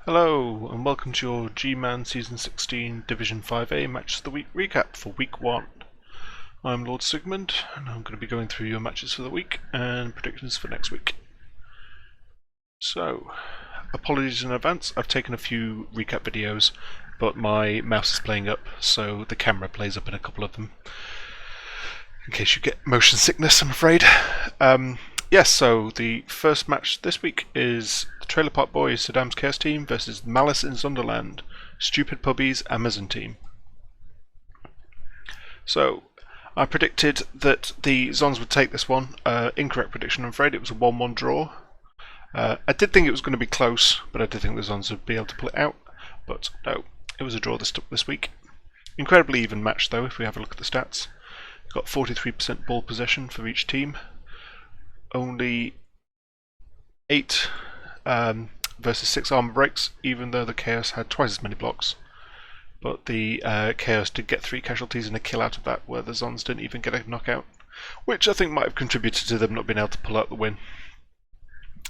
Hello and welcome to your GMan Season 16 Division 5A Matches of the Week recap for Week 1. I'm Lord Sigmund and I'm going to be going through your matches for the week and predictions for next week. So, apologies in advance, I've taken a few recap videos but my mouse is playing up so the camera plays up in a couple of them. In case you get motion sickness, I'm afraid. Yes, so the first match this week is the Trailer Park Boys Saddam's Chaos team versus Malice in Zonderland, Stupid Puppies Amazon team. So, I predicted that the Zons would take this one. Incorrect prediction, I'm afraid. It was a 1-1 draw. I did think it was going to be close, but I did think the Zons would be able to pull it out. But no, it was a draw this week. Incredibly even match though, if we have a look at the stats. Got 43% ball possession for each team. Only 8 versus 6 armor breaks, even though the Chaos had twice as many blocks. But the Chaos did get 3 casualties and a kill out of that, where the Zons didn't even get a knockout, which I think might have contributed to them not being able to pull out the win.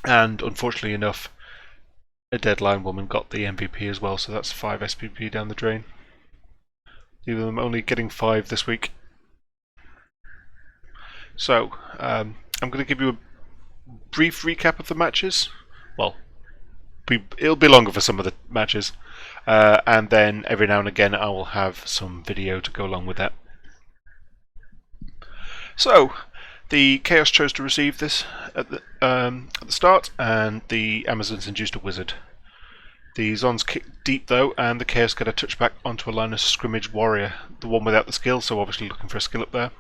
And unfortunately enough, a Deadline Woman got the MVP as well, so that's 5 SPP down the drain. Leaving them only getting 5 this week. So, I'm going to give you a brief recap of the matches. Well, it'll be longer for some of the matches. And then every now and again I will have some video to go along with that. So, the Chaos chose to receive this at the start, and the Amazons induced a wizard. The Zons kicked deep though, and the Chaos get a touchback onto a line of scrimmage warrior, the one without the skill, so obviously looking for a skill up there.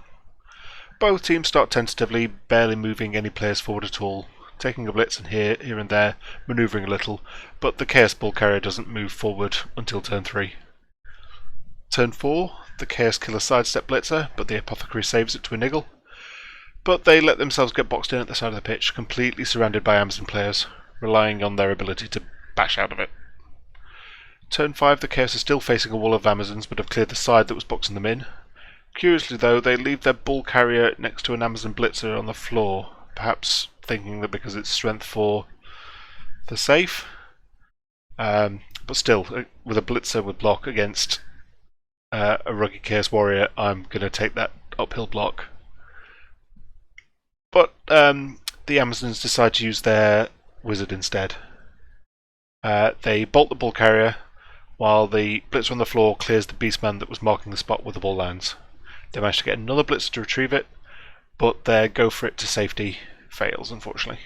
Both teams start tentatively, barely moving any players forward at all, taking a blitz and here and there, manoeuvring a little, but the Chaos ball carrier doesn't move forward until turn 3. Turn 4, the Chaos kill a sidestep blitzer, but the Apothecary saves it to a niggle. But they let themselves get boxed in at the side of the pitch, completely surrounded by Amazon players, relying on their ability to bash out of it. Turn 5, the Chaos are still facing a wall of Amazons, but have cleared the side that was boxing them in. Curiously though, they leave their ball carrier next to an Amazon blitzer on the floor, perhaps thinking that because it's strength 4, they're safe. But still, with a blitzer with block against a rugged Chaos warrior, I'm going to take that uphill block. But the Amazons decide to use their wizard instead. They bolt the ball carrier, while the blitzer on the floor clears the beastman that was marking the spot where the ball lands. They manage to get another blitzer to retrieve it, but their go for it to safety fails, unfortunately.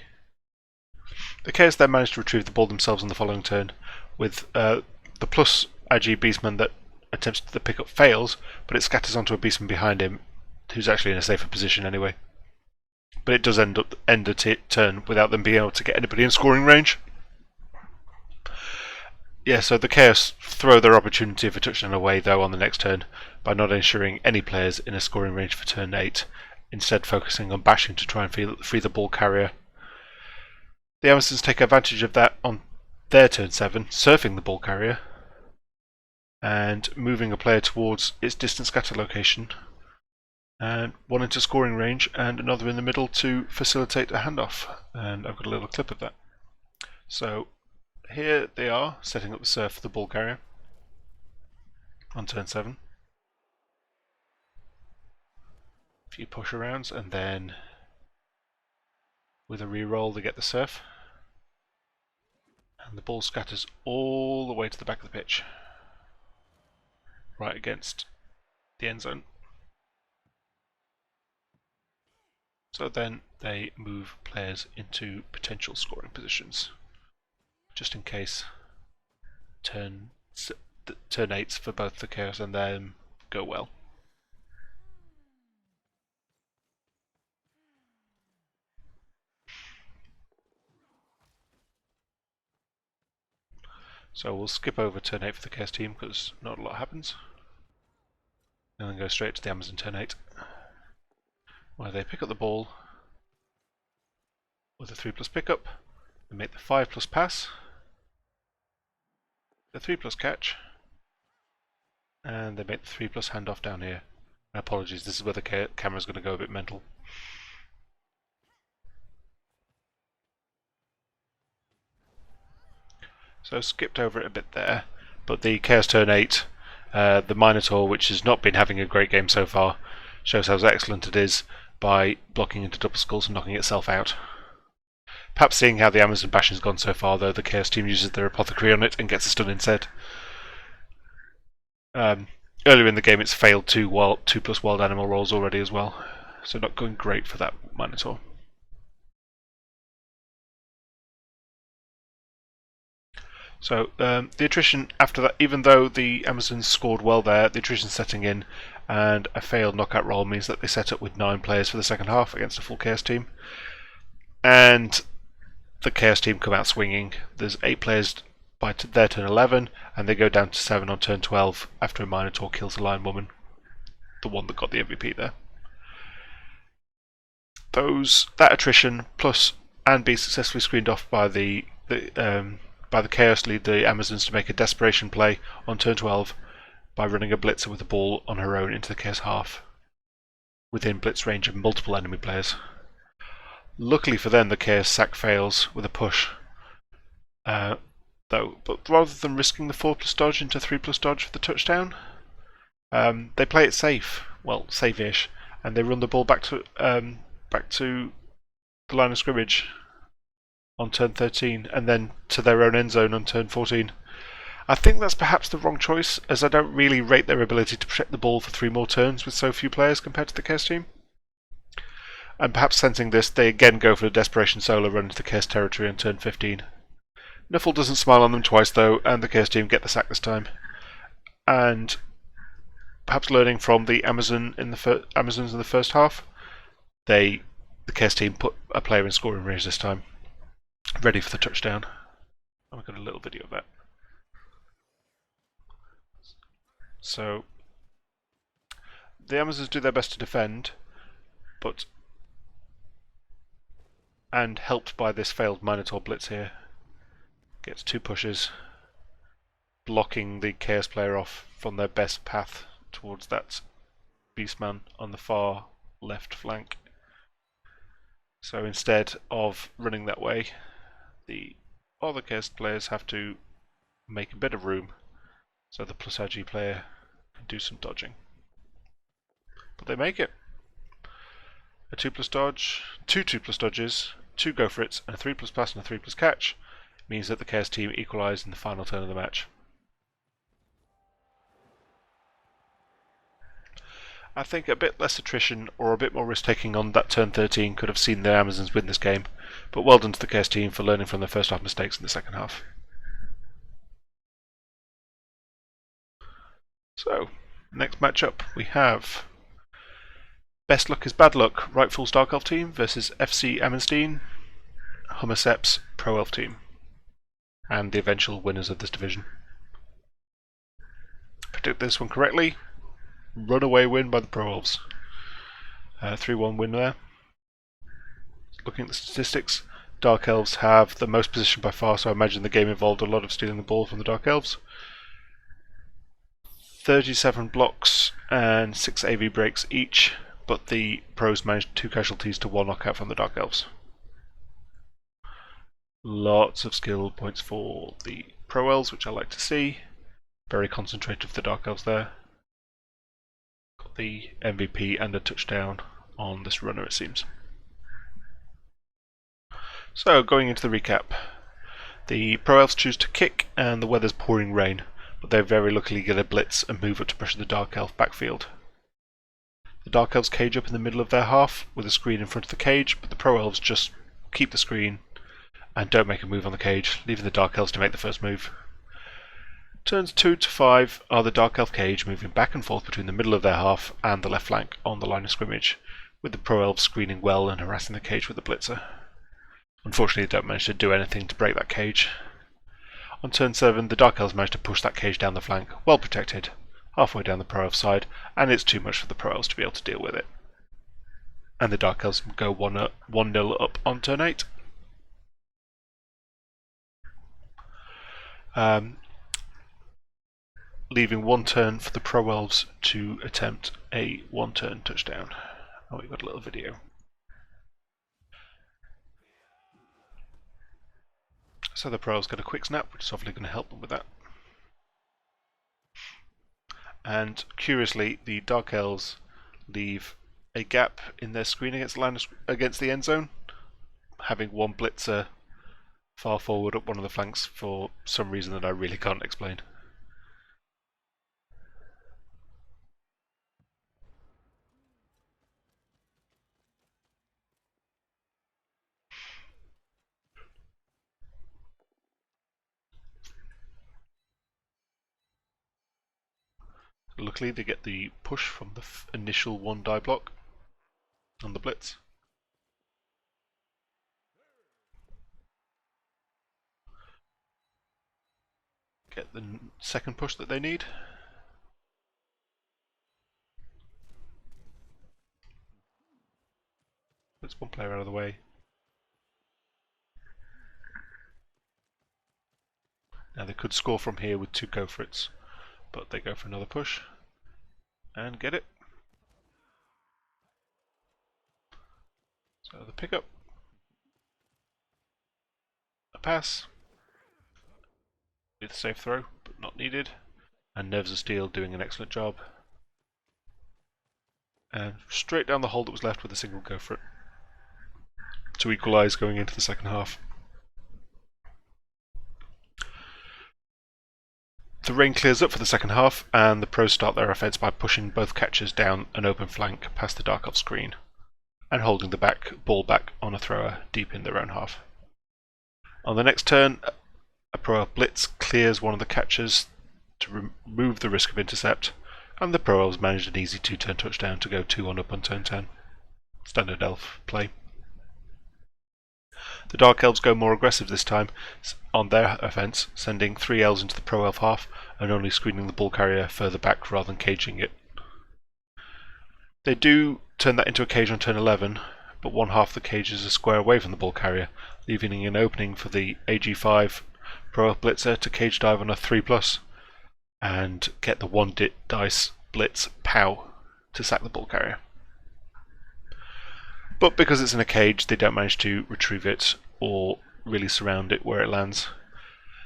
The Chaos then manage to retrieve the ball themselves on the following turn, with the plus IG beastman that attempts to pick up fails, but it scatters onto a beastman behind him, who's actually in a safer position anyway. But it does end a turn without them being able to get anybody in scoring range. Yeah, so the Chaos throw their opportunity for touchdown away though on the next turn by not ensuring any players in a scoring range for turn 8, instead focusing on bashing to try and free the ball carrier. The Amazons take advantage of that on their turn 7, surfing the ball carrier and moving a player towards its distant scatter location, and one into scoring range and another in the middle to facilitate a handoff, and I've got a little clip of that. So here they are, setting up the surf for the ball carrier on turn 7. A few push arounds, and then with a reroll they get the surf. And the ball scatters all the way to the back of the pitch, right against the end zone. So then they move players into potential scoring positions, just in case turn 8s for both the Chaos and them go well. So we'll skip over turn 8 for the Chaos team because not a lot happens, and then go straight to the Amazon turn 8, where they pick up the ball with a 3+ pickup, they make the 5+ pass, the 3+ catch, and they make the 3+ handoff down here. And apologies, this is where the camera's going to go a bit mental. So skipped over it a bit there, but the Chaos turn 8, the Minotaur, which has not been having a great game so far, shows how excellent it is by blocking into double skulls and knocking itself out. Perhaps seeing how the Amazon bash has gone so far, though, the Chaos team uses their Apothecary on it and gets a stun instead. Earlier in the game it's failed 2+ wild animal rolls already as well, so not going great for that Minotaur. So the attrition after that, even though the Amazons scored well there, the attrition setting in, and a failed knockout roll means that they set up with 9 players for the second half against a full Chaos team. And the Chaos team come out swinging. There's 8 players by their turn 11, and they go down to 7 on turn 12 after a Minotaur kills a Lion Woman, the one that got the MVP there. That attrition plus and be successfully screened off by the Chaos lead the Amazons to make a desperation play on turn 12 by running a blitzer with the ball on her own into the Chaos half, within blitz range of multiple enemy players. Luckily for them, the Chaos sack fails with a push, but rather than risking the 4+ dodge into 3+ dodge for the touchdown, they play it safe, well, safe-ish, and they run the ball back to the line of scrimmage on turn 13, and then to their own end zone on turn 14. I think that's perhaps the wrong choice, as I don't really rate their ability to protect the ball for 3 more turns with so few players compared to the Chaos team. And perhaps sensing this, they again go for a desperation solo run into the Chaos territory on turn 15. Nuffle doesn't smile on them twice though, and the Chaos team get the sack this time. And perhaps learning from the Amazons in the first half, the Chaos team put a player in scoring range this time, ready for the touchdown. I've got a little video of that. So the Amazons do their best to defend, and helped by this failed Minotaur blitz here, gets 2 pushes, blocking the Chaos player off from their best path towards that Beastman on the far left flank. So instead of running that way, the other Chaos players have to make a bit of room so the plus RG player can do some dodging. But they make it. A 2+ dodge, 2 2+ dodges, 2 go for it, and a 3+ pass and a 3+ catch means that the Chaos team equalise in the final turn of the match. I think a bit less attrition or a bit more risk taking on that turn 13 could have seen the Amazons win this game, but well done to the Chaos team for learning from their first half mistakes in the second half. So, next matchup we have Best Luck is Bad Luck, Rightful's Dark Elf team versus FC Ammenstein, Hummerseps Pro Elf team, and the eventual winners of this division. Predict this one correctly. Runaway win by the Pro Elves. 3-1 win there. Looking at the statistics, Dark Elves have the most position by far, so I imagine the game involved a lot of stealing the ball from the Dark Elves. 37 blocks and 6 AV breaks each, but the Pros managed 2 casualties to 1 knockout from the Dark Elves. Lots of skill points for the Pro Elves, which I like to see. Very concentrated for the Dark Elves there. Got the MVP and a touchdown on this runner, it seems. So, going into the recap. The Pro Elves choose to kick, and the weather's pouring rain, but they very luckily get a blitz and move up to pressure the Dark Elf backfield. The Dark Elves cage up in the middle of their half with a screen in front of the cage, but the Pro Elves just keep the screen and don't make a move on the cage, leaving the Dark Elves to make the first move. Turns 2 to 5 are the Dark Elf cage moving back and forth between the middle of their half and the left flank on the line of scrimmage, with the Pro Elves screening well and harassing the cage with the blitzer. Unfortunately, they don't manage to do anything to break that cage. On turn 7, the Dark Elves manage to push that cage down the flank, well protected, halfway down the Pro Elf side, and it's too much for the Pro Elves to be able to deal with it. And the Dark Elves go 1-0 up on turn 8. Leaving 1 turn for the Pro Elves to attempt a 1-turn touchdown. Oh, we've got a little video. So the Pro Elves get a quick snap, which is obviously going to help them with that. And curiously, the Dark Elves leave a gap in their screen against the end zone, having one blitzer far forward up one of the flanks for some reason that I really can't explain. Luckily they get the push from the initial one die block on the blitz. Get the second push that they need. Puts one player out of the way. Now they could score from here with 2 go for it's, but they go for another push and get it. So the pickup, a pass, with a safe throw, but not needed, and Nerves of Steel doing an excellent job. And straight down the hole that was left with a single go for it to equalise going into the second half. The rain clears up for the second half, and the Pros start their offence by pushing both catchers down an open flank past the Dark Elf screen and holding the ball back on a thrower deep in their own half. On the next turn, a Pro Elf blitz clears one of the catchers to remove the risk of intercept, and the Pro Elves managed an easy 2-turn touchdown to go 2-1 up on turn 10. Standard Elf play. The Dark Elves go more aggressive this time on their offence, sending 3 Elves into the Pro Elf half and only screening the ball carrier further back rather than caging it. They do turn that into a cage on turn 11, but one half of the cage is a square away from the ball carrier, leaving an opening for the AG5 Pro Elf blitzer to cage dive on a 3+ and get the 1 dice blitz pow to sack the ball carrier. But because it's in a cage, they don't manage to retrieve it or really surround it where it lands.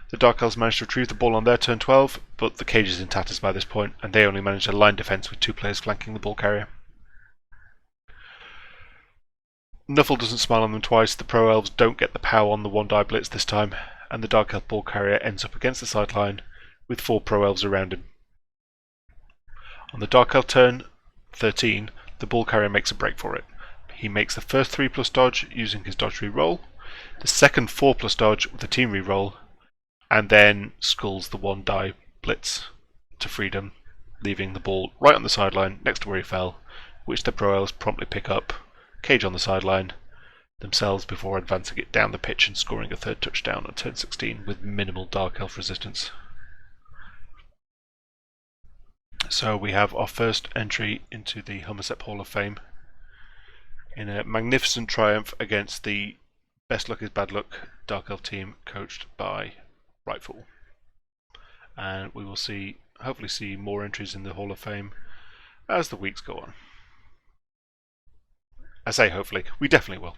The Dark Elves manage to retrieve the ball on their turn 12, but the cage is in tatters by this point, and they only manage a line defence with 2 players flanking the ball carrier. Nuffle doesn't smile on them twice. The Pro Elves don't get the power on the 1 die blitz this time, and the Dark Elf ball carrier ends up against the sideline with 4 Pro Elves around him. On the Dark Elf turn 13, the ball carrier makes a break for it. He makes the first 3+ dodge using his dodge reroll, the second 4+ dodge with a team reroll, and then skulls the 1 die blitz to freedom, leaving the ball right on the sideline next to where he fell, which the Pro Elves promptly pick up, cage on the sideline themselves before advancing it down the pitch and scoring a 3rd touchdown on turn 16 with minimal Dark Elf resistance. So we have our first entry into the Hummersep Hall of Fame in a magnificent triumph against the Best Luck is Bad Luck Dark Elf team coached by Rightful. And we will hopefully see more entries in the Hall of Fame as the weeks go on. I say hopefully, we definitely will.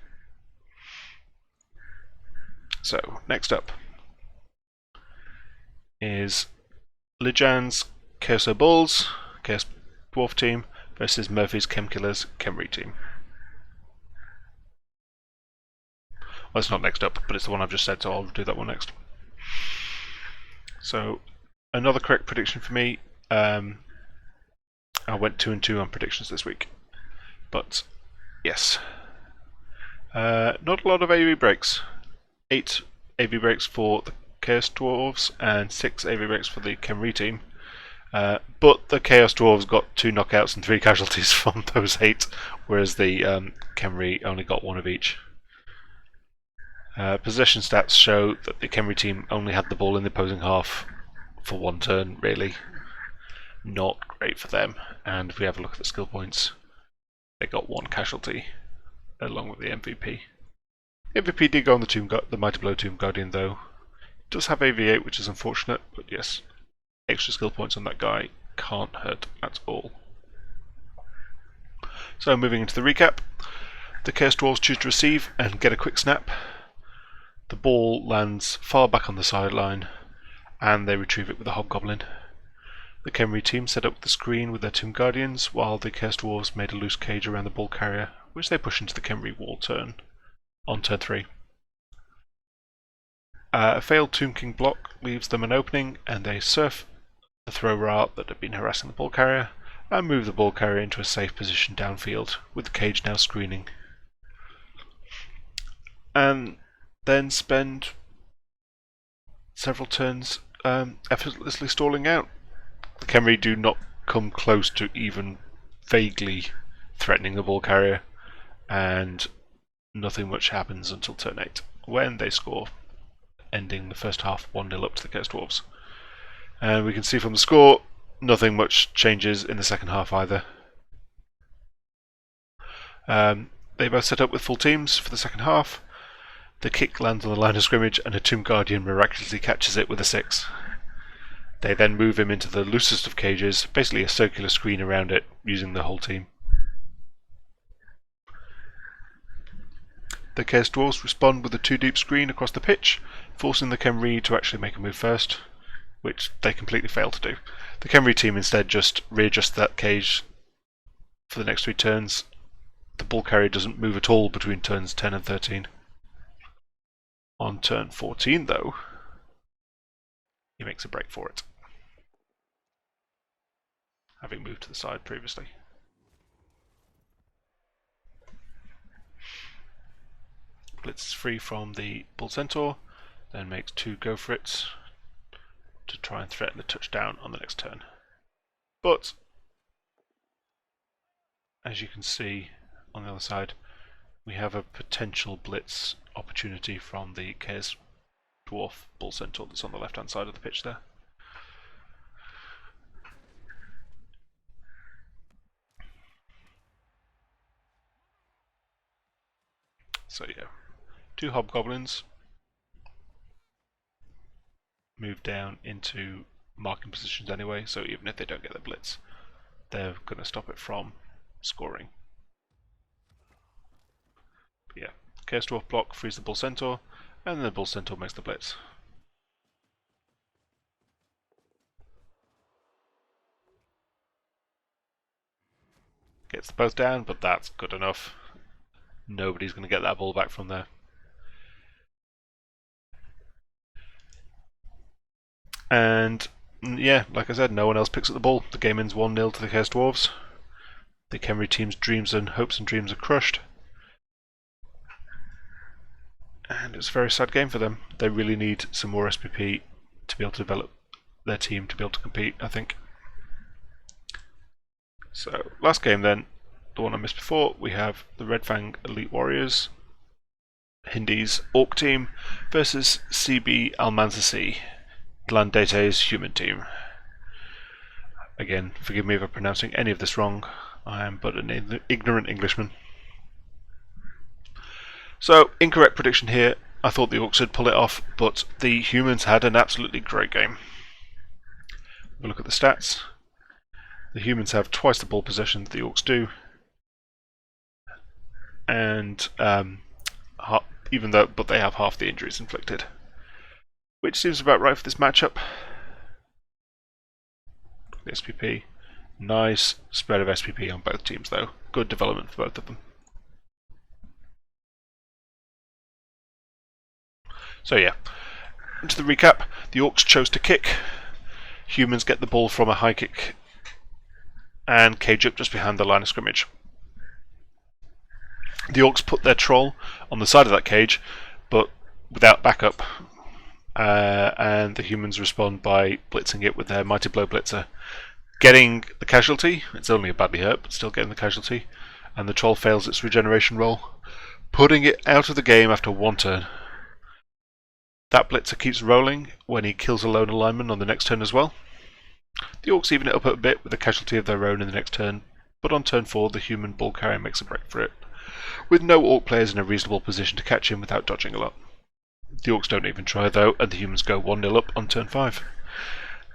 So, next up is Lijan's Chaos Bulls, Chaos Dwarf team versus Murphy's Chem Killers Chemry team. Well, it's not next up, but it's the one I've just said, so I'll do that one next. So, another correct prediction for me. I went 2-2 on predictions this week, but yes, not a lot of AV breaks. 8 AV breaks for the Chaos Dwarves and 6 AV breaks for the Chemry team. But the Chaos Dwarves got 2 knockouts and 3 casualties from those 8, whereas the Chemry only got 1 of each. Possession stats show that the Chemry team only had the ball in the opposing half for 1 turn, really. Not great for them. And if we have a look at the skill points, they got 1 casualty along with the MVP. The MVP did go on the Mighty Blow Tomb Guardian though. It does have AV8, which is unfortunate, but yes, extra skill points on that guy can't hurt at all. So moving into the recap, the Chaos Dwarves choose to receive and get a quick snap. The ball lands far back on the sideline, and they retrieve it with a hobgoblin. The Khemri team set up the screen with their Tomb Guardians, while the Chaos Dwarves made a loose cage around the ball carrier, which they push into the Khemri wall turn on turn 3. A failed Tomb King block leaves them an opening, and they surf the thrower art that had been harassing the ball carrier, and move the ball carrier into a safe position downfield, with the cage now screening. And then spend several turns effortlessly stalling out. The Khemri do not come close to even vaguely threatening the ball carrier, and nothing much happens until turn 8, when they score, ending the first half 1-0 up to the Chaos Dwarves. And we can see from the score, nothing much changes in the second half either. They both set up with full teams for the second half. The kick lands on the line of scrimmage, and a Tomb Guardian miraculously catches it with a 6. They then move him into the loosest of cages, basically a circular screen around it, using the whole team. The Chaos Dwarves respond with a 2-deep screen across the pitch, forcing the Khemri to actually make a move first, which they completely fail to do. The Khemri team instead just readjust that cage for the next 3 turns. The ball carrier doesn't move at all between turns 10 and 13. On turn 14, though, he makes a break for it, having moved to the side previously. Blitz is free from the Bull Centaur, then makes 2 go for it to try and threaten the touchdown on the next turn. But, as you can see on the other side, we have a potential blitz opportunity from the Chaos Dwarf Bull Centaur that's on the left hand side of the pitch there. So yeah, 2 hobgoblins move down into marking positions anyway, so even if they don't get the blitz, they're going to stop it from scoring. But yeah, Chaos Dwarf block frees the Bull Centaur, and then the Bull Centaur makes the blitz. Gets both down, but that's good enough. Nobody's going to get that ball back from there. And yeah, like I said, no one else picks up the ball. The game ends 1-0 to the Chaos Dwarves. The Khemri team's dreams and hopes and dreams are crushed. And it's a very sad game for them. They really need some more SPP to be able to develop their team to be able to compete, I think. So, last game then, the one I missed before, we have the Red Fang Elite Warriors, Hindi's Orc team, versus CB Almanzasi, Glandete's human team. Again, forgive me if I'm pronouncing any of this wrong, I am but an ignorant Englishman. So, incorrect prediction here. I thought the Orcs would pull it off, but the humans had an absolutely great game. We'll look at the stats. The humans have twice the ball possession that the Orcs do, and but they have half the injuries inflicted, which seems about right for this matchup. The SPP, nice spread of SPP on both teams though. Good development for both of them. So yeah, into the recap. The Orcs chose to kick. Humans get the ball from a high kick and cage up just behind the line of scrimmage. The Orcs put their troll on the side of that cage, but without backup, and the humans respond by blitzing it with their Mighty Blow Blitzer, getting the casualty. It's only a badly hurt, but still getting the casualty, and the troll fails its regeneration roll, putting it out of the game after 1 turn. That blitzer keeps rolling when he kills a lone lineman on the next turn as well. The Orcs even it up a bit with a casualty of their own in the next turn, but on turn 4 the human ball carrier makes a break for it, with no Orc players in a reasonable position to catch him without dodging a lot. The Orcs don't even try though, and the humans go 1-0 up on turn 5.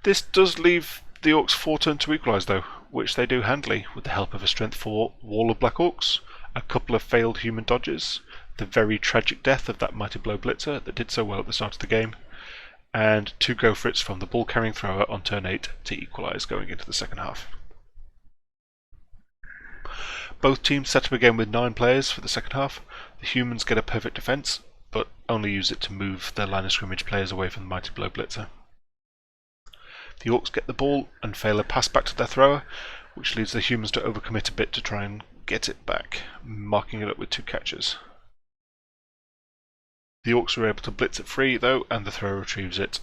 This does leave the Orcs 4 turns to equalise though, which they do handily with the help of a strength 4 wall of Black Orcs, a couple of failed human dodges, the very tragic death of that mighty blow blitzer that did so well at the start of the game, and 2 go for it's from the ball carrying thrower on turn 8 to equalise going into the second half. Both teams set up again with 9 players for the second half. The humans get a perfect defence, but only use it to move their line of scrimmage players away from the mighty blow blitzer. The Orcs get the ball and fail a pass back to their thrower, which leads the humans to overcommit a bit to try and get it back, marking it up with 2 catches. The Orcs are able to blitz it free though, and the thrower retrieves it,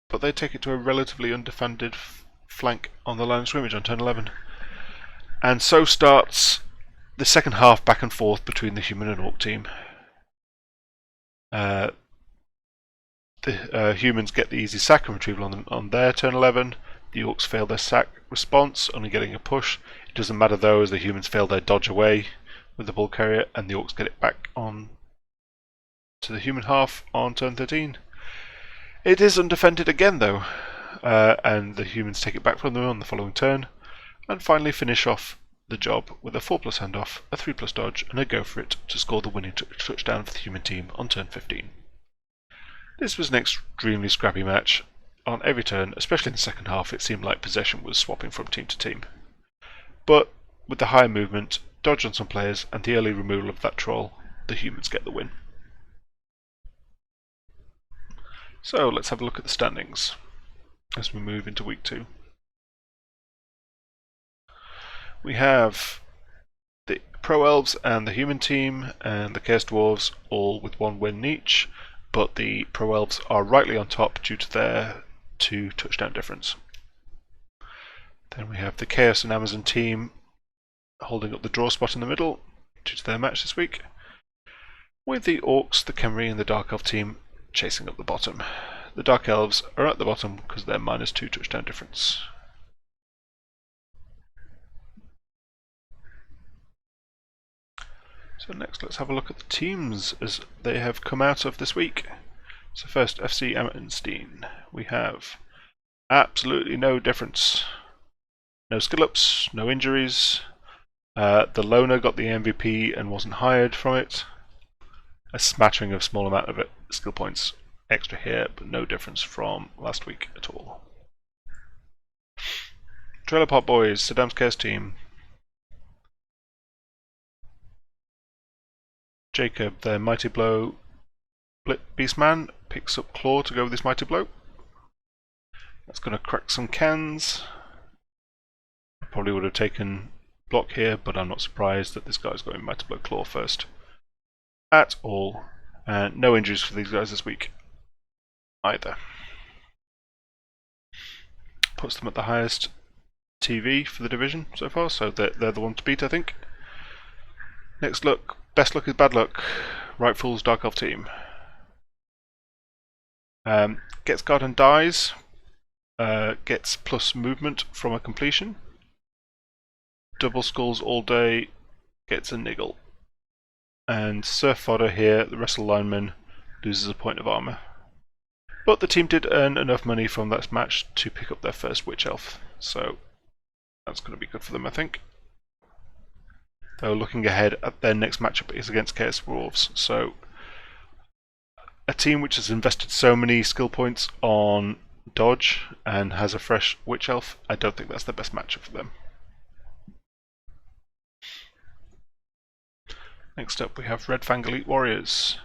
but they take it to a relatively undefended flank on the line of scrimmage on turn 11. And so starts the second half back and forth between the human and Orc team. The humans get the easy sack and retrieval on their turn 11. The Orcs fail their sack response, only getting a push. It doesn't matter though, as the humans fail their dodge away with the ball carrier, and the Orcs get it back on to the human half on turn 13. It is undefended again though, and the humans take it back from them on the following turn, and finally finish off the job with a 4+ handoff, a 3+ dodge, and a go for it to score the winning touchdown for the human team on turn 15. This was an extremely scrappy match. On every turn, especially in the second half, it seemed like possession was swapping from team to team. But with the higher movement, dodge on some players, and the early removal of that troll, the humans get the win. So let's have a look at the standings as we move into week 2. We have the Pro Elves and the human team and the Chaos Dwarves all with 1 win each, but the Pro Elves are rightly on top due to their 2 touchdown difference. Then we have the Chaos and Amazon team holding up the draw spot in the middle due to their match this week, with the Orcs, the Khemri and the Dark Elf team chasing up the bottom. The Dark Elves are at the bottom because of their -2 touchdown difference. So next let's have a look at the teams as they have come out of this week. So first, FC Amundsen. We have absolutely no difference. No skill ups, no injuries. The loner got the MVP and wasn't hired from it. A smattering of small amount of skill points extra here, but no difference from last week at all. Trailer Park Boys, Saddam's Chaos team. Jacob, their Mighty Blow Beastman, picks up Claw to go with his Mighty Blow. That's going to crack some cans. I probably would have taken Block here, but I'm not surprised that this guy's going Mighty Blow Claw first at all. And no injuries for these guys this week either. Puts them at the highest TV for the division so far, so they're the one to beat, I think. Next look. Best luck is bad luck. Rightful's Dark Elf team. Gets guard and dies. Gets plus movement from a completion. Double skulls all day. Gets a niggle. And Surf Fodder here, the wrestle lineman, loses a point of armor. But the team did earn enough money from that match to pick up their first Witch Elf, so that's going to be good for them, I think. Though looking ahead at their next matchup is against Chaos Dwarves, so a team which has invested so many skill points on dodge and has a fresh Witch Elf, I don't think that's the best matchup for them. Next up we have Red Fang Elite Warriors,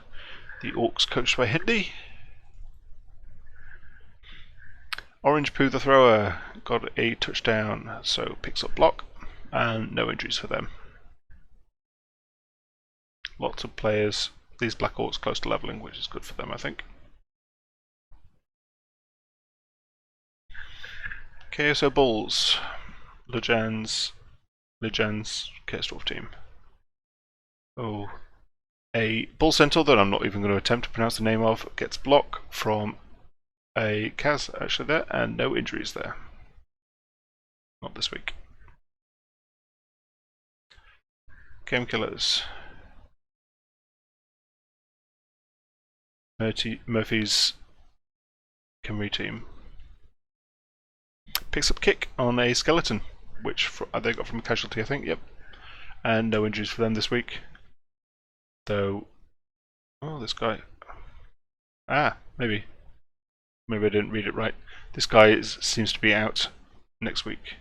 the Orcs coached by Hindi. Orange Poo the Thrower got a touchdown, so picks up block, and no injuries for them. Lots of players, these Black Orcs close to leveling, which is good for them, I think. KSO Bulls, Lejan's Chaos Dwarf team. Oh, a Bull Centaur that I'm not even going to attempt to pronounce the name of gets block from a Kaz actually there, and no injuries there. Not this week. Game Killers. Murphy's Khemri team picks up kick on a skeleton, which they got from a casualty, I think. Yep, and no injuries for them this week. Though, oh, this guy. Maybe I didn't read it right. This guy seems to be out next week.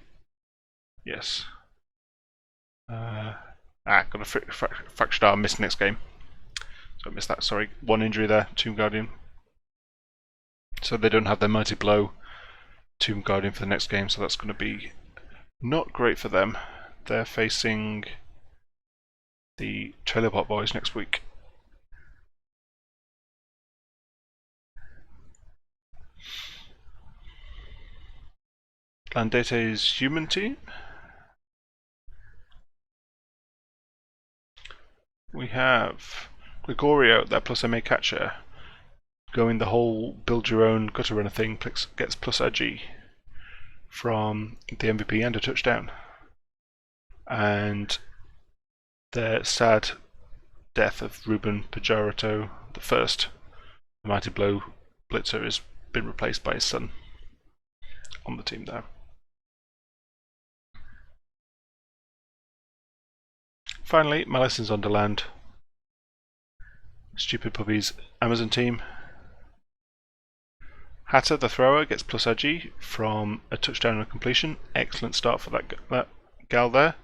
Yes. Got a fractured arm, missed next game. So I missed that, sorry. One injury there, Tomb Guardian. So they don't have their Mighty Blow Tomb Guardian for the next game, so that's going to be not great for them. They're facing the Trailer Park Boys next week. Landete's GMan team. We have Gregorio, their plus MA catcher, going the whole build your own gutter runner thing, gets plus edgy from the MVP and a touchdown. And the sad death of Ruben Pajarato, the first Mighty Blow blitzer, has been replaced by his son on the team there. Finally, Malice in Zonderland, Stupid Puppy's Amazon team. Hatter, the thrower, gets plus edgy from a touchdown and a completion. Excellent start for that gal there.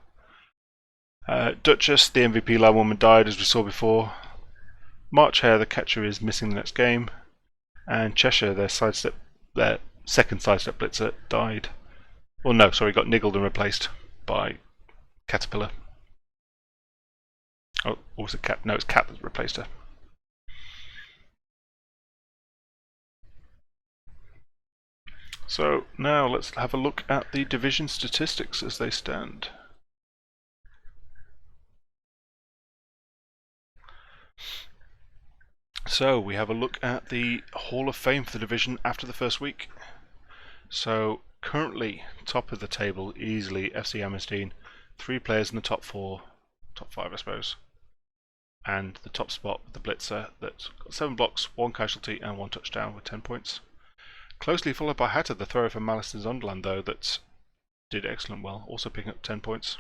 Duchess, the MVP line woman, died as we saw before. March Hare, the catcher, is missing the next game. And Cheshire, their second sidestep blitzer, died. Well, no, sorry, got niggled and replaced by Caterpillar. Oh, or was it Cat? No, it's Cat that replaced her. So now let's have a look at the division statistics as they stand. So we have a look at the Hall of Fame for the division after the first week. So currently top of the table easily FC Amistine, 3 players in the top 4, top 5 I suppose. And the top spot with the blitzer that's got 7 blocks, 1 casualty and 1 touchdown with 10 points. Closely followed by Hatter, the thrower from Malice in Zonderland, though, that did excellent well, also picking up 10 points.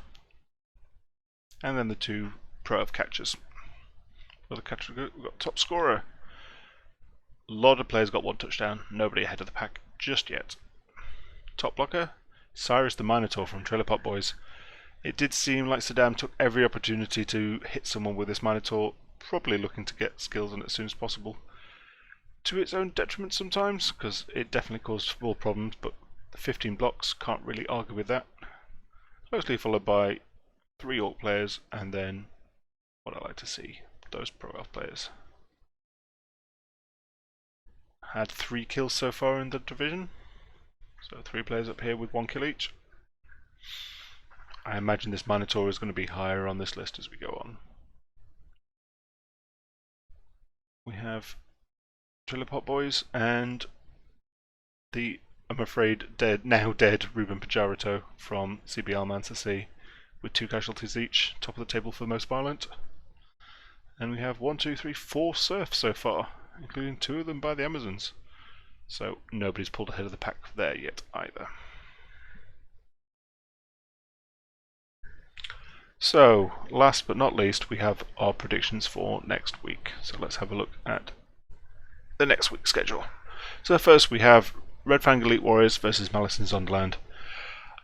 And then the 2 Pro of catchers. For the catcher, we've got top scorer. A lot of players got 1 touchdown, nobody ahead of the pack just yet. Top blocker, Cyrus the Minotaur from Trailer Park Boys. It did seem like Saddam took every opportunity to hit someone with this Minotaur, probably looking to get skills on it as soon as possible. To its own detriment sometimes, because it definitely caused ball problems, but the 15 blocks, can't really argue with that. Closely followed by 3 Orc players, and then what I like to see, those Pro Elf players. Had 3 kills so far in the division, so 3 players up here with 1 kill each. I imagine this Minotaur is going to be higher on this list as we go on. We have Trailer Park Boys and the, I'm afraid, now dead Ruben Pajarato from CBL Manchester C, with 2 casualties each, top of the table for the most violent. And we have 1, 2, 3, 4 serfs so far, including 2 of them by the Amazons. So nobody's pulled ahead of the pack there yet either. So, last but not least, we have our predictions for next week. So let's have a look at the next week's schedule. So first we have Red Fang Elite Warriors versus Malice in Zonderland.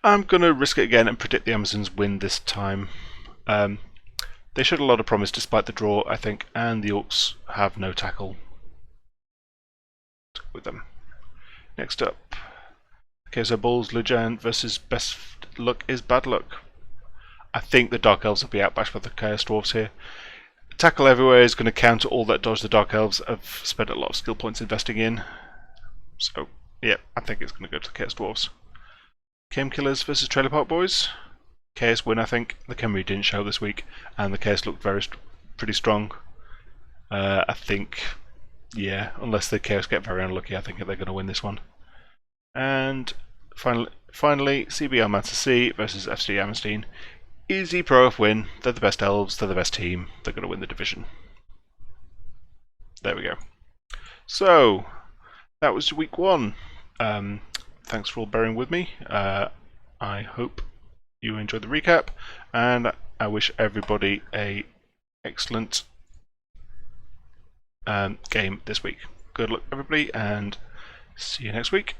I'm going to risk it again and predict the Amazons win this time. They showed a lot of promise despite the draw, I think, and the Orcs have no tackle with them. Next up, okay, so Bulls Lujan versus Best Luck is Bad Luck. I think the Dark Elves will be outbashed by the Chaos Dwarves here. Tackle Everywhere is going to counter all that dodge the Dark Elves have spent a lot of skill points investing in. So, yeah, I think it's going to go to the Chaos Dwarves. Chem Killers versus Trailer Park Boys. Chaos win, I think. The Khemri didn't show this week, and the Chaos looked pretty strong. I think, yeah, unless the Chaos get very unlucky, I think they're going to win this one. And finally CBL Manchester C versus FC Amistine. Easy Pro-Elf win. They're the best elves, they're the best team, they're going to win the division. There we go. So, that was week 1. Thanks for all bearing with me. I hope you enjoyed the recap, and I wish everybody a excellent game this week. Good luck, everybody, and see you next week.